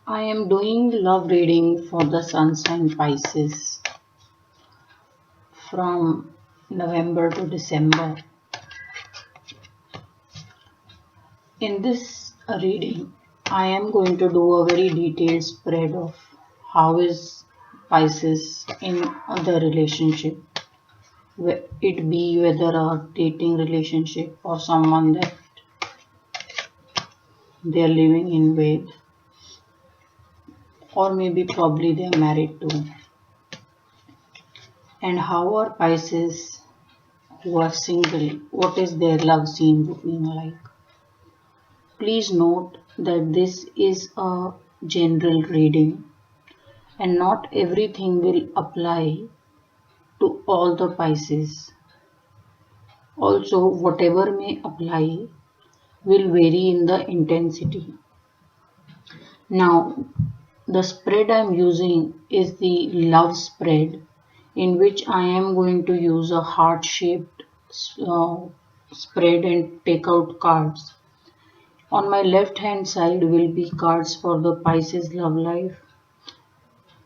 I am doing love reading for the sun sign Pisces from November to December. In this reading, I am going to do a very detailed spread of how is Pisces in the relationship, it be whether a dating relationship or someone that they are living in with, or maybe probably they are married to, and how are Pisces who are single, what is their love scene looking like. Please note that this is a general reading and not everything will apply to all the Pisces. Also, whatever may apply will vary in the intensity. Now, the spread I am using is the love spread, in which I am going to use a heart shaped uh, spread and take out cards. On my left hand side will be cards for the Pisces love life,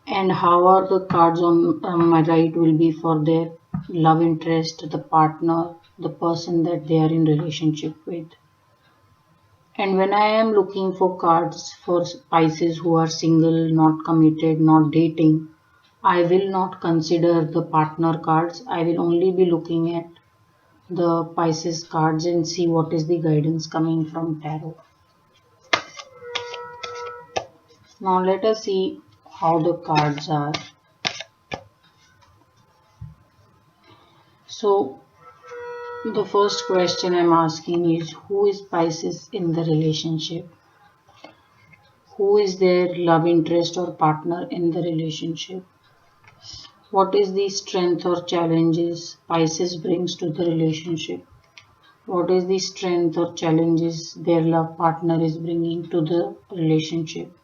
and how are the cards on my right will be for their love interest, the partner, the person that they are in relationship with. And when I am looking for cards for Pisces who are single, not committed, not dating, I will not consider the partner cards. I will only be looking at the Pisces cards and see what is the guidance coming from tarot. Now let us see how the cards are. So the first question I'm asking is, who is Pisces in the relationship? Who is their love interest or partner in the relationship? What is the strength or challenges Pisces brings to the relationship? What is the strength or challenges their love partner is bringing to the relationship?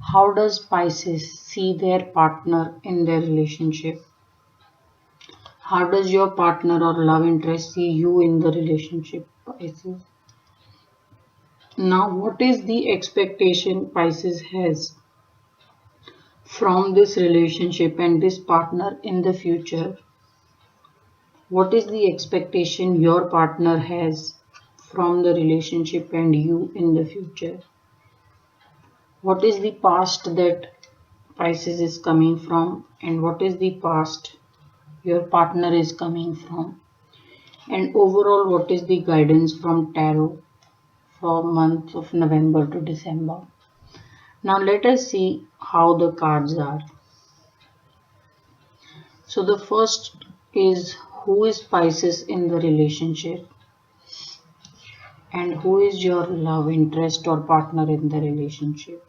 How does Pisces see their partner in their relationship? How does your partner or love interest see you in the relationship, Pisces? Now, what is the expectation Pisces has from this relationship and this partner in the future? What is the expectation your partner has from the relationship and you in the future? What is the past that Pisces is coming from, and what is the past your partner is coming from? And overall, what is the guidance from tarot for month of November to December? Now let us see how the cards are. So the first is, who is Pisces in the relationship, and who is your love interest or partner in the relationship.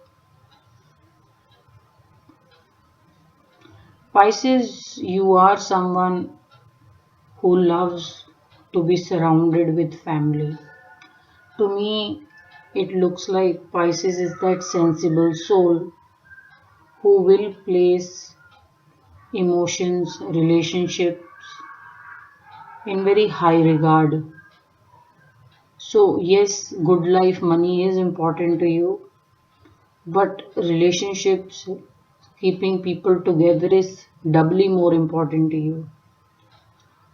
Pisces, you are someone who loves to be surrounded with family. To me, it looks like Pisces is that sensible soul who will place emotions, relationships in very high regard. So, yes, good life, money is important to you, but relationships, keeping people together is doubly more important to you.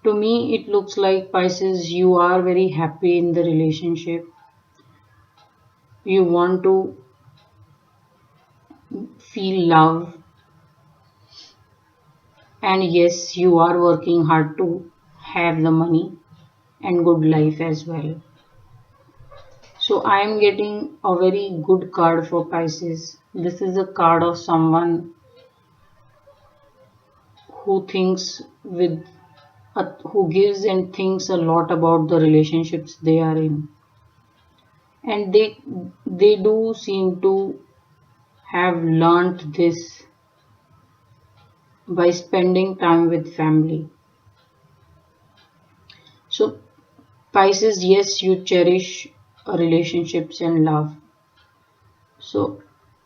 To me, it looks like Pisces, you are very happy in the relationship. You want to feel love, and yes, you are working hard to have the money and good life as well. So, I am getting a very good card for Pisces. This is a card of someone who thinks with who gives and thinks a lot about the relationships they are in, and they do seem to have learnt this by spending time with family. So Pisces, yes, you cherish relationships and love. So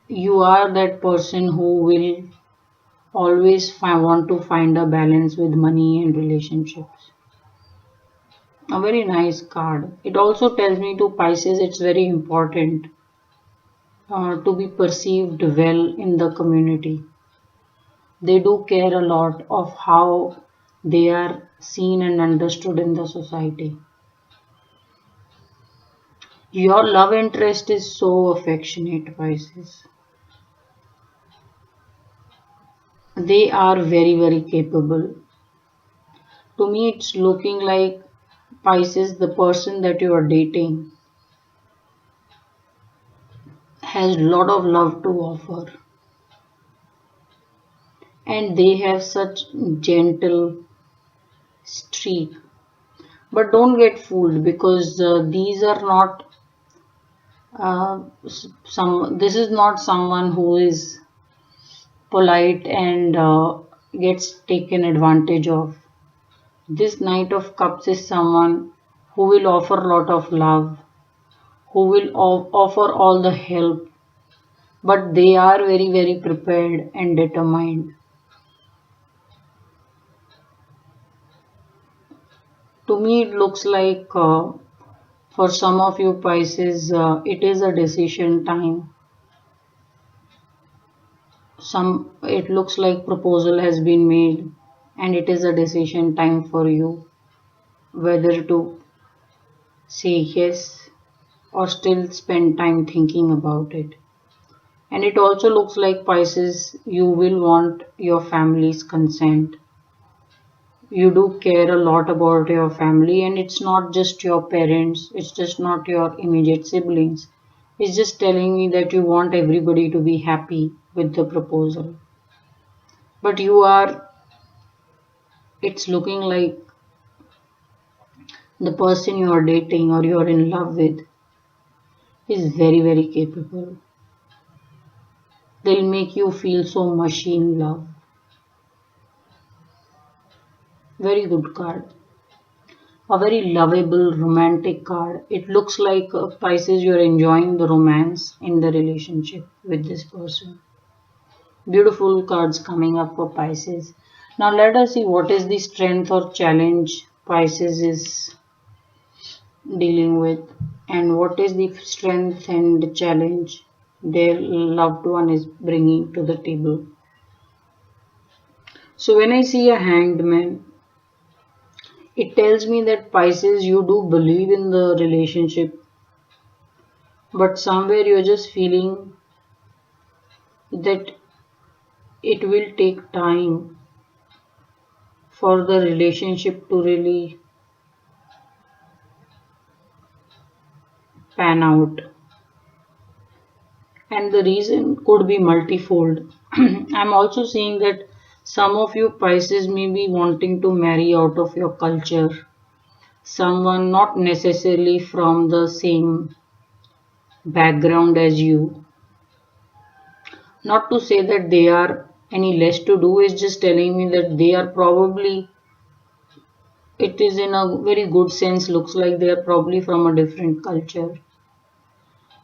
you are that person who will always want to find a balance with money and relationships. A very nice card. It also tells me to Pisces it's very important to be perceived well in the community. They do care a lot of how they are seen and understood in the society. Your love interest is so affectionate, Pisces. They are very, very capable. To me, it's looking like Pisces, the person that you are dating, has a lot of love to offer, and they have such gentle streak. But don't get fooled because these are not some. This is not someone who is polite and gets taken advantage of. This Knight of Cups is someone who will offer a lot of love, who will offer all the help, but they are very, very prepared and determined. To me, it looks like for some of you Pisces, it is a decision time. It looks like proposal has been made, and it is a decision time for you whether to say yes or still spend time thinking about it. And it also looks like Pisces, you will want your family's consent. You do care a lot about your family, and it's not just your parents, it's just not your immediate siblings. It's just telling me that you want everybody to be happy with the proposal. But you are, it's looking like the person you are dating or you are in love with is very, very capable. They'll make you feel so machine love. Very good card. A very lovable romantic card. It looks like Pisces, you're enjoying the romance in the relationship with this person. Beautiful cards coming up for Pisces. Now let us see what is the strength or challenge Pisces is dealing with, and what is the strength and challenge their loved one is bringing to the table. So when I see a hanged man, it tells me that Pisces, you do believe in the relationship, but somewhere you're just feeling that it will take time for the relationship to really pan out. And the reason could be multifold. I'm also seeing that some of you Pisces may be wanting to marry out of your culture, someone not necessarily from the same background as you. Not to say that they are any less to do, is just telling me that they are probably, it is in a very good sense, looks like they are probably from a different culture.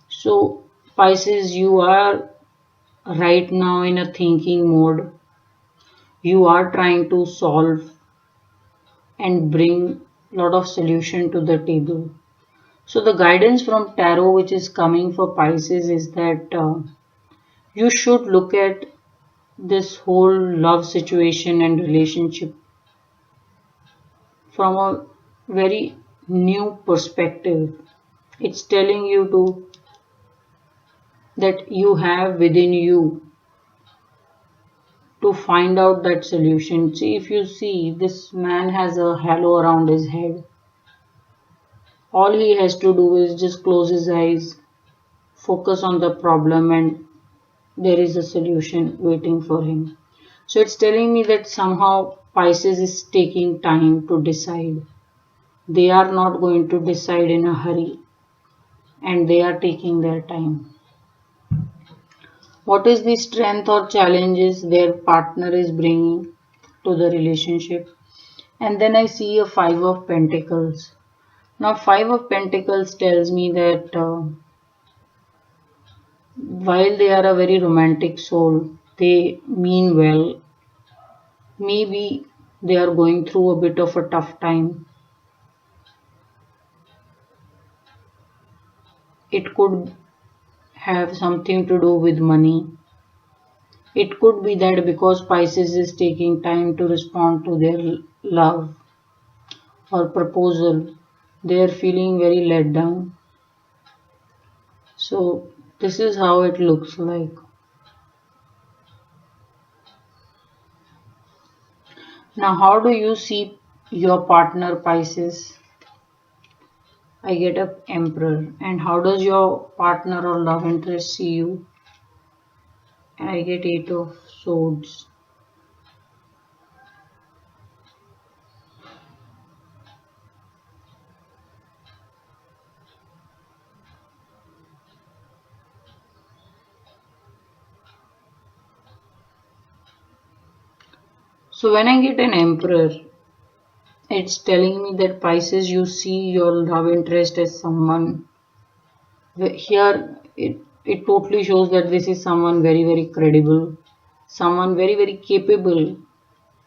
So, Pisces, you are right now in a thinking mode. You are trying to solve and bring a lot of solution to the table. So, the guidance from tarot which is coming for Pisces is that you should look at this whole love situation and relationship from a very new perspective. It's telling you to that you have within you to find out that solution. See, if you see, this man has a halo around his head. All he has to do is just close his eyes, focus on the problem, and there is a solution waiting for him. So it's telling me that somehow Pisces is taking time to decide. They are not going to decide in a hurry, and they are taking their time. What is the strength or challenges their partner is bringing to the relationship? And then I see a Five of Pentacles. Now, Five of Pentacles tells me that while they are a very romantic soul, they mean well. Maybe they are going through a bit of a tough time. It could have something to do with money. It could be that because Pisces is taking time to respond to their love or proposal, they are feeling very let down. So, this is how it looks like. Now, how do you see your partner, Pisces? I get a Emperor. And how does your partner or love interest see you? And I get Eight of Swords. So when I get an Emperor, it's telling me that Pisces, you see your love interest as someone. Here, it totally shows that this is someone very, very credible, someone very, very capable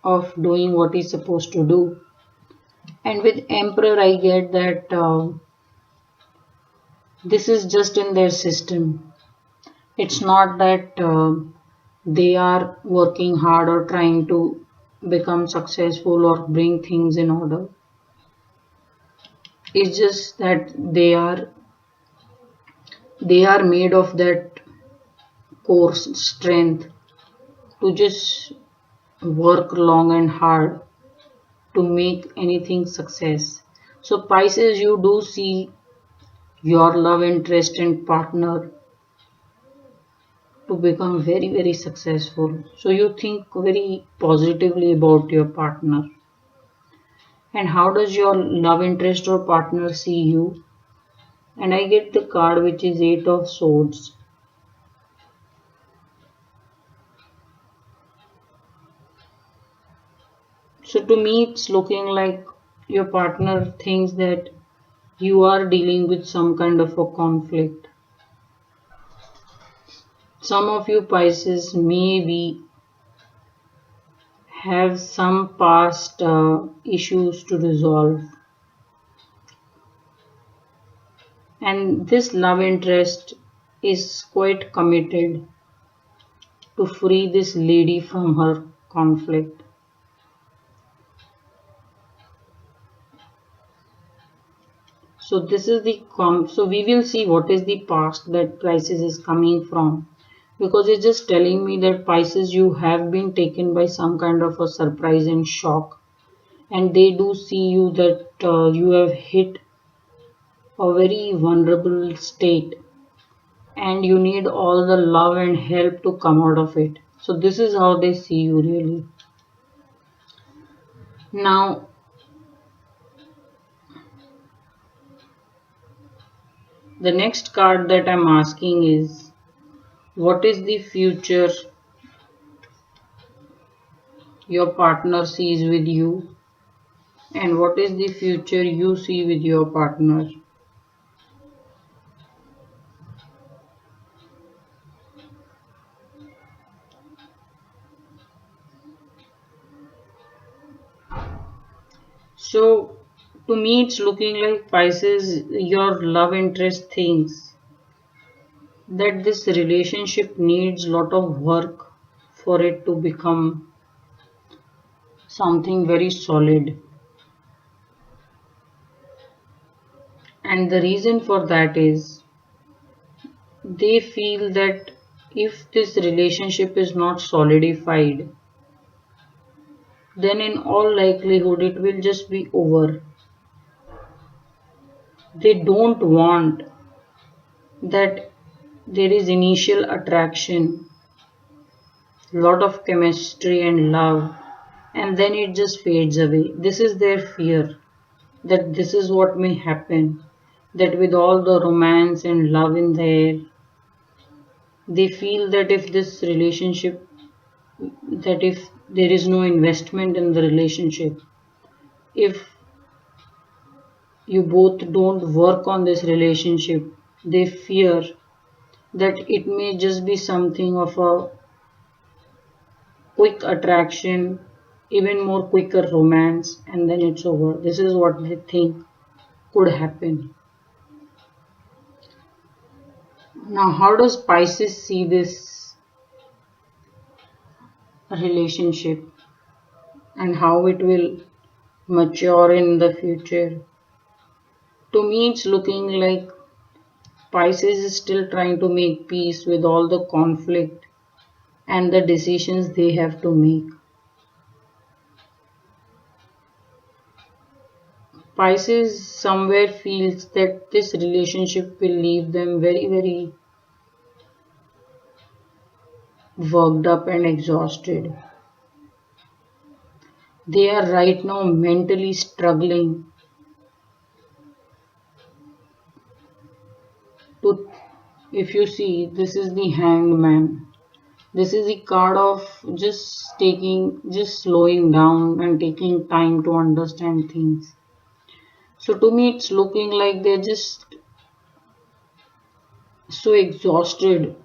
of doing what he's supposed to do. And with Emperor, I get that this is just in their system. It's not that they are working hard or trying to become successful or bring things in order. It's just that they are made of that core strength to just work long and hard to make anything success. So Pisces, you do see your love interest and partner to become very, very successful. So you think very positively about your partner. And how does your love interest or partner see you? And I get the card which is Eight of Swords. So to me, it's looking like your partner thinks that you are dealing with some kind of a conflict. Some of you Pisces maybe have some past issues to resolve. And this love interest is quite committed to free this lady from her conflict. So this is the so we will see what is the past that Pisces is coming from, because it's just telling me that Pisces, you have been taken by some kind of a surprise and shock, and they do see you that you have hit a very vulnerable state and you need all the love and help to come out of it. So this is how they see you really. Now, the next card that I'm asking is, what is the future your partner sees with you, and what is the future you see with your partner? So to me, it's looking like Pisces, your love interest thinks that this relationship needs lot of work for it to become something very solid. And the reason for that is they feel that if this relationship is not solidified, then in all likelihood it will just be over. They don't want that there is initial attraction, lot of chemistry and love, and then it just fades away. This is their fear, that this is what may happen, that with all the romance and love in the air, they feel that if this relationship, that if there is no investment in the relationship, if you both don't work on this relationship, they fear that it may just be something of a quick attraction, even more quicker romance, and then it's over. This is what they think could happen. Now, how does Pisces see this relationship and how it will mature in the future? To me, it's looking like Pisces is still trying to make peace with all the conflict and the decisions they have to make. Pisces somewhere feels that this relationship will leave them very, very worked up and exhausted. They are right now mentally struggling to, if you see, this is the hanged man. This is the card of just slowing down and taking time to understand things. So to me, it's looking like they're just so exhausted.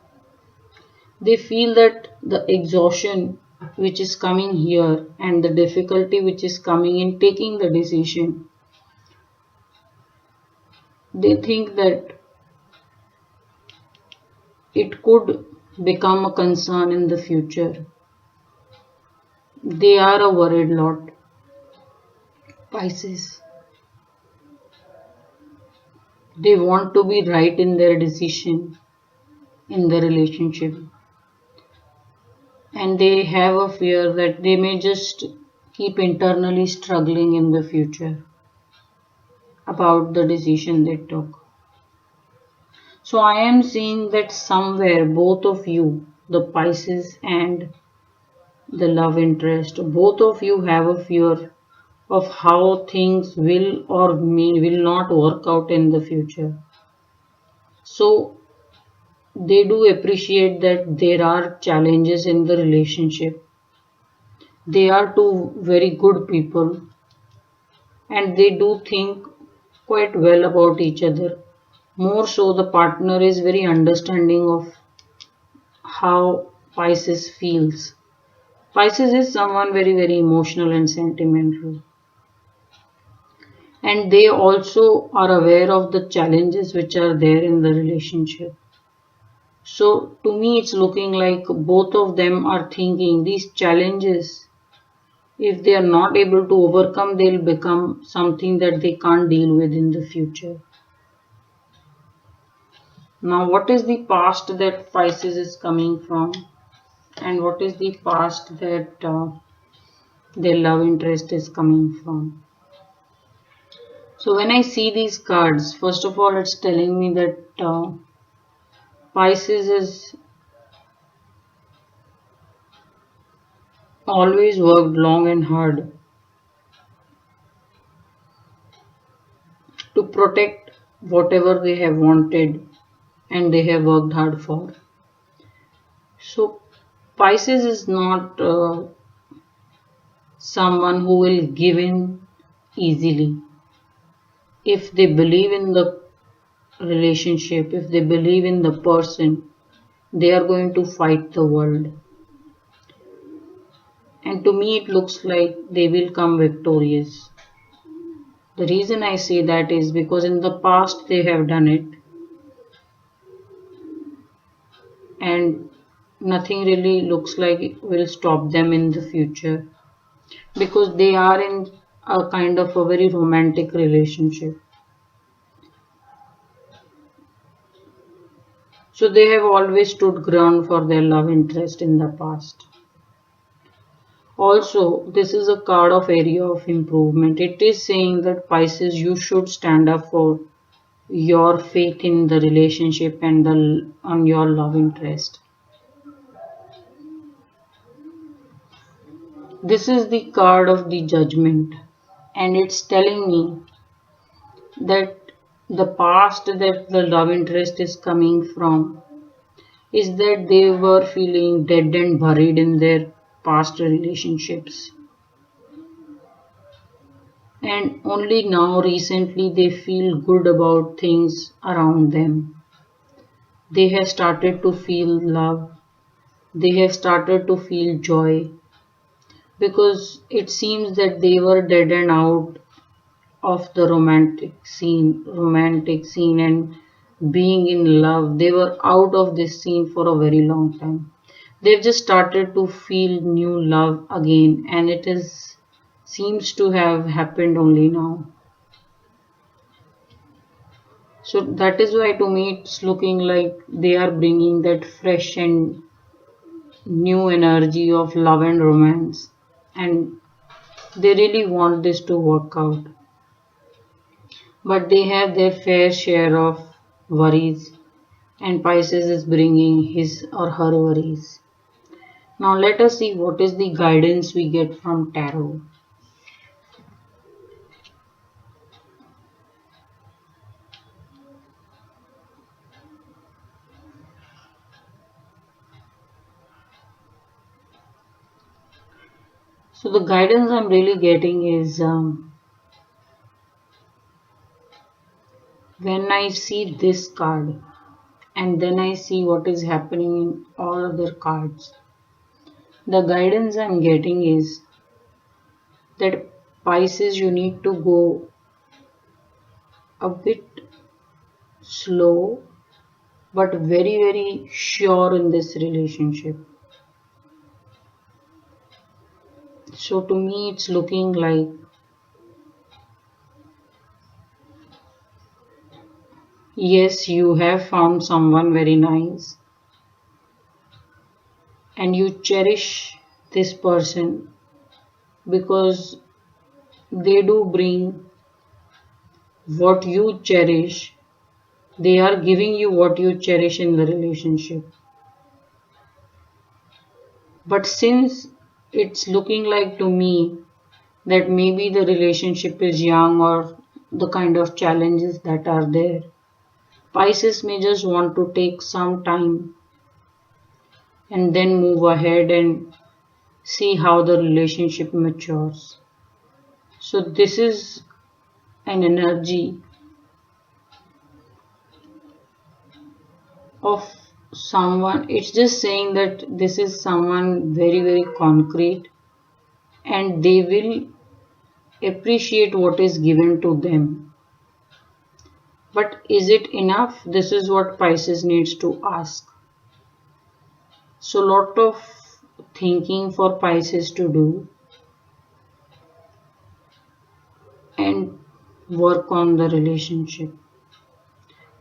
They feel that the exhaustion which is coming here and the difficulty which is coming in taking the decision, they think that it could become a concern in the future. They are a worried lot, Pisces. They want to be right in their decision in the relationship, and they have a fear that they may just keep internally struggling in the future about the decision they took. So I am seeing that somewhere both of you, the Pisces and the love interest, both of you have a fear of how things will or will not work out in the future. So they do appreciate that there are challenges in the relationship. They are two very good people and they do think quite well about each other. More so, the partner is very understanding of how Pisces feels. Pisces is someone very, very emotional and sentimental. And they also are aware of the challenges which are there in the relationship. So to me, it's looking like both of them are thinking these challenges, if they are not able to overcome, they'll become something that they can't deal with in the future. Now, what is the past that Pisces is coming from? And what is the past that their love interest is coming from? So when I see these cards, first of all, it's telling me that Pisces is always worked long and hard to protect whatever they have wanted and they have worked hard for. So Pisces is not someone who will give in easily. If they believe in the relationship, if they believe in the person, they are going to fight the world. And to me, it looks like they will come victorious. The reason I say that is because in the past they have done it and nothing really looks like it will stop them in the future because they are in a kind of a very romantic relationship. So they have always stood ground for their love interest in the past. Also, this is a card of area of improvement. It is saying that Pisces, you should stand up for your faith in the relationship and on your love interest. This is the card of the judgment, and it's telling me that the past that the love interest is coming from is that they were feeling dead and buried in their past relationships. And only now, recently, they feel good about things around them. They have started to feel love. They have started to feel joy because it seems that they were dead and out of the romantic scene and being in love. They were out of this scene for a very long time. They've just started to feel new love again, and it is seems to have happened only now. So that is why to me it's looking like they are bringing that fresh and new energy of love and romance, and they really want this to work out. But they have their fair share of worries, and Pisces is bringing his or her worries. Now let us see what is the guidance we get from tarot. So the guidance I'm really getting is when I see this card and then I see what is happening in all other cards. The guidance I'm getting is that Pisces, you need to go a bit slow but very sure in this relationship. So to me it's looking like yes, you have found someone very nice and you cherish this person because they do bring what you cherish. They are giving you what you cherish in the relationship. But since it's looking like to me that maybe the relationship is young or the kind of challenges that are there, Pisces may just want to take some time and then move ahead and see how the relationship matures. So this is an energy of someone. It's just saying that this is someone very concrete and they will appreciate what is given to them. But is it enough? This is what Pisces needs to ask. So lot of thinking for Pisces to do and work on the relationship.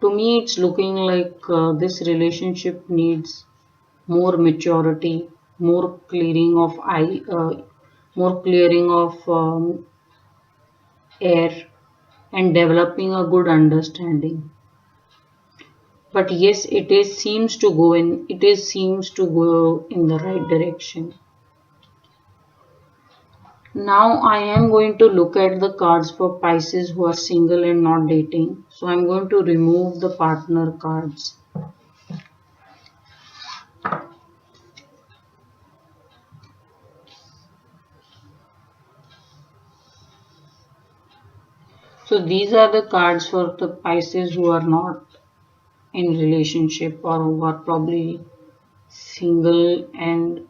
To me it's looking like this relationship needs more maturity, more clearing of more clearing of air and developing a good understanding. But yes, it seems to go in the right direction. Now I am going to look at the cards for Pisces who are single and not dating. So I'm going to remove the partner cards. So these are the cards for the Pisces who are not in relationship or who are probably single and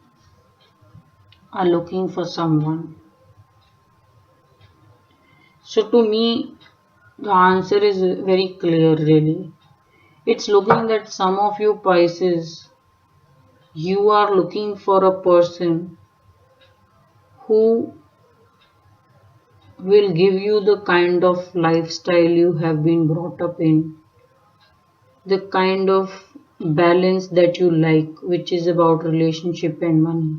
are looking for someone. So to me the answer is very clear really. It's looking that some of you Pisces, you are looking for a person who will give you the kind of lifestyle you have been brought up in, the kind of balance that you like, which is about relationship and money.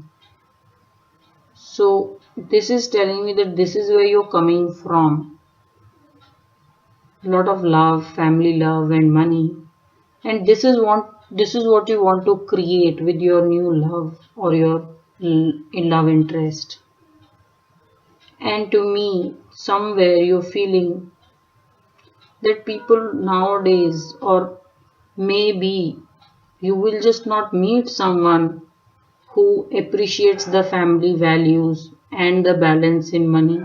So this is telling me that this is where you're coming from. A lot of love, family love and money. And this is what you want to create with your new love or your love interest. And to me, somewhere you're feeling that people nowadays, or maybe you will just not meet someone who appreciates the family values and the balance in money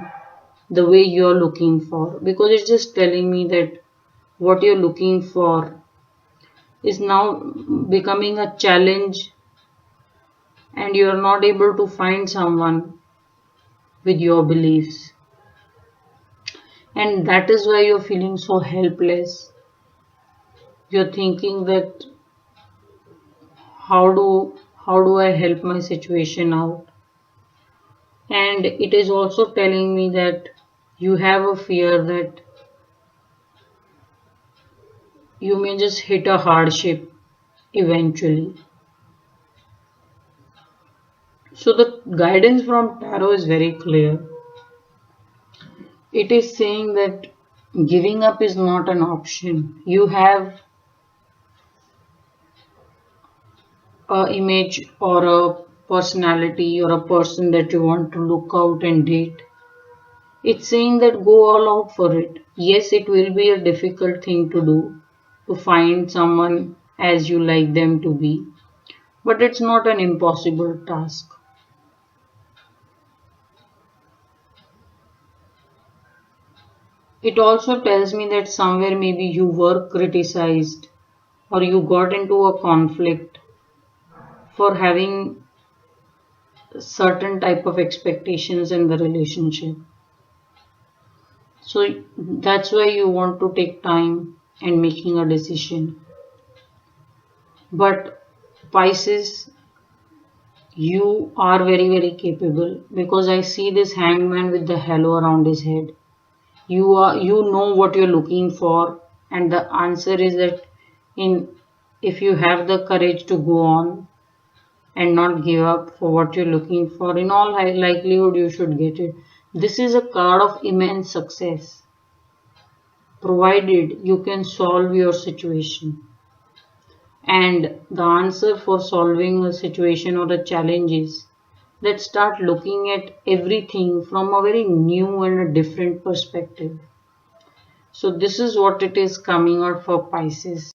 the way you're looking for, because it's just telling me that what you're looking for is now becoming a challenge and you're not able to find someone with your beliefs, and that is why you're feeling so helpless. you're thinking that how do I help my situation out? And it is also telling me that you have a fear that you may just hit a hardship eventually. So the guidance from tarot is very clear. It is saying that giving up is not an option. You have a image or a personality or a person that you want to look out and date. It's saying that go all out for it. Yes, it will be a difficult thing to do, to find someone as you like them to be, but it's not an impossible task. It also tells me that somewhere maybe you were criticized or you got into a conflict for having certain type of expectations in the relationship. So that's why you want to take time and making a decision. But Pisces, you are very capable, because I see this hangman with the halo around his head. You know what you're looking for, and the answer is that in if you have the courage to go on and not give up for what you're looking for, in all likelihood you should get it. This is a card of immense success, provided you can solve your situation. And the answer for solving a situation or a challenge is, let's start looking at everything from a very new and a different perspective. So this is what it is coming out for Pisces.